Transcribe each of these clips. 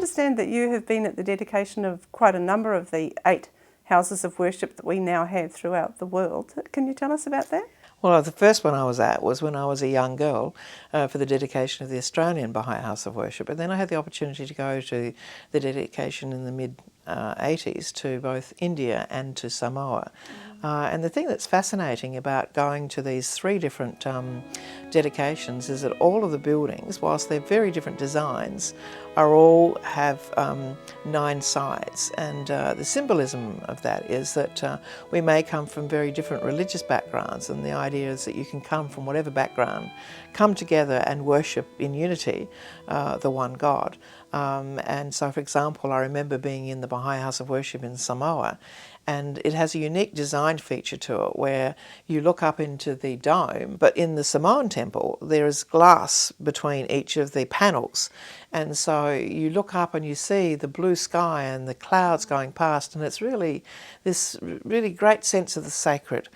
understand that you have been at the dedication of quite a number of the 8 houses of worship that we now have throughout the world. Can you tell us about that? Well, the first one I was at was when I was a young girl for the dedication of the Australian Baha'i House of Worship. And then I had the opportunity to go to the dedication in the mid-80s to both India and to Samoa. And the thing that's fascinating about going to these 3 different dedications is that all of the buildings, whilst they're very different designs, all have 9 sides. And the symbolism of that is that we may come from very different religious backgrounds, and the idea is that you can come from whatever background, come together and worship in unity the one God. And so, for example, I remember being in the Baha'i House of Worship in Samoa, and it has a unique design feature to it where you look up into the dome, but in the Samoan temple there is glass between each of the panels, and so you look up and you see the blue sky and the clouds going past, and it's really this really great sense of the sacred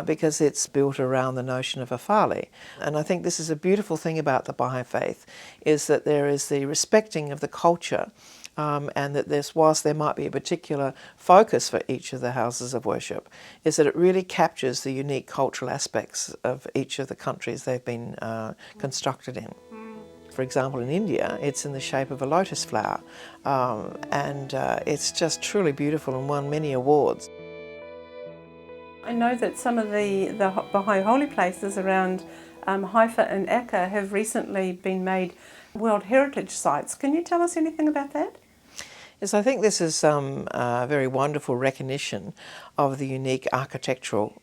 because it's built around the notion of a fali. And I think this is a beautiful thing about the Baha'i faith, is that there is the respecting of the culture. And that whilst there might be a particular focus for each of the houses of worship, is that it really captures the unique cultural aspects of each of the countries they've been constructed in. For example, in India, it's in the shape of a lotus flower, and it's just truly beautiful and won many awards. I know that some of the Baha'i holy places around Haifa and Akka have recently been made World Heritage Sites. Can you tell us anything about that? Yes, I think this is a very wonderful recognition of the unique architectural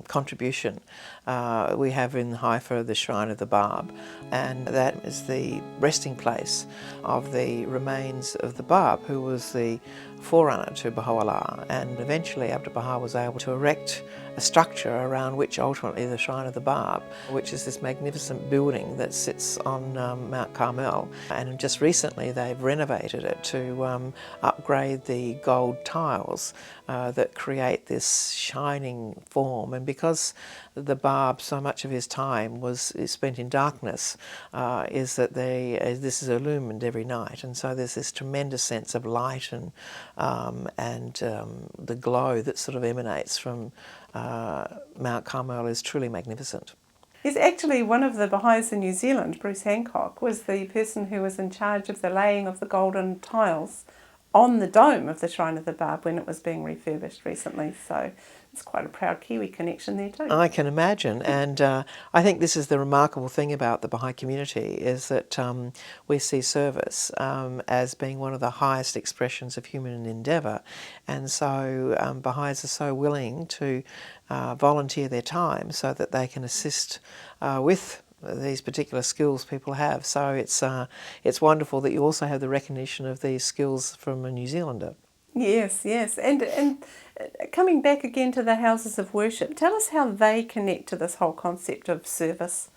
contribution. We have in Haifa the Shrine of the Bab, and that is the resting place of the remains of the Bab, who was the forerunner to Baha'u'llah, and eventually Abdu'l-Bahá was able to erect a structure around which ultimately the Shrine of the Bab, which is this magnificent building that sits on Mount Carmel, and just recently they've renovated it to upgrade the gold tiles that create this shining form. And because the Bab, so much of his time is spent in darkness, is that this is illumined every night, and so there's this tremendous sense of light and the glow that sort of emanates from Mount Carmel is truly magnificent. Yes, actually one of the Baha'is in New Zealand, Bruce Hancock, was the person who was in charge of the laying of the golden tiles on the dome of the Shrine of the Bab when it was being refurbished recently. So it's quite a proud Kiwi connection there too. I can imagine, and I think this is the remarkable thing about the Baha'i community, is that we see service as being one of the highest expressions of human endeavour, and so Baha'is are so willing to volunteer their time so that they can assist with these particular skills people have. So it's wonderful that you also have the recognition of these skills from a New Zealander. Yes, yes. And coming back again to the houses of worship, tell us how they connect to this whole concept of service.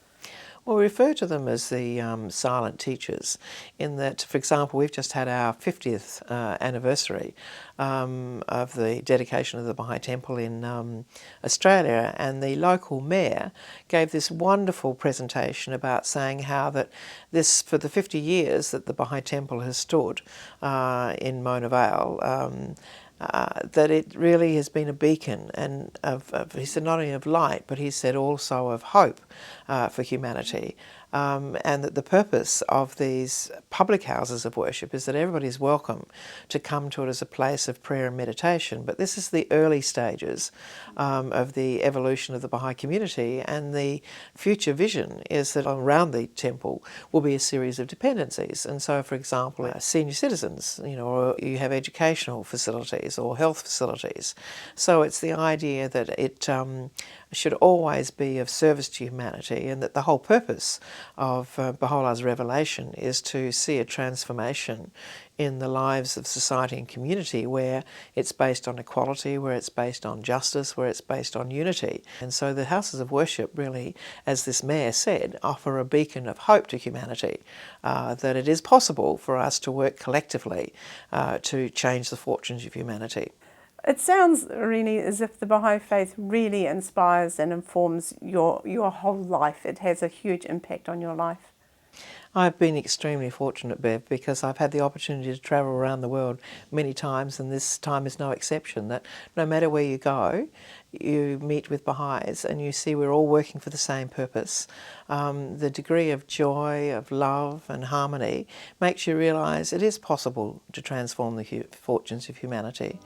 Well, we refer to them as the silent teachers, in that, for example, we've just had our 50th anniversary of the dedication of the Baha'i Temple in Australia, and the local mayor gave this wonderful presentation about saying how that this, for the 50 years that the Baha'i Temple has stood in Mona Vale, that it really has been a beacon, and he said not only of light, but he said also of hope for humanity. And that the purpose of these public houses of worship is that everybody's welcome to come to it as a place of prayer and meditation. But this is the early stages of the evolution of the Baha'i community, and the future vision is that around the temple will be a series of dependencies. And so, for example, senior citizens, or you have educational facilities or health facilities. So it's the idea that it should always be of service to humanity, and that the whole purpose of Baha'u'llah's revelation is to see a transformation in the lives of society and community where it's based on equality, where it's based on justice, where it's based on unity. And so the houses of worship really, as this mayor said, offer a beacon of hope to humanity, that it is possible for us to work collectively to change the fortunes of humanity. It sounds, Arini, as if the Baha'i faith really inspires and informs your whole life. It has a huge impact on your life. I've been extremely fortunate, Bev, because I've had the opportunity to travel around the world many times, and this time is no exception, that no matter where you go, you meet with Baha'is and you see we're all working for the same purpose. The degree of joy, of love and harmony makes you realise it is possible to transform the fortunes of humanity.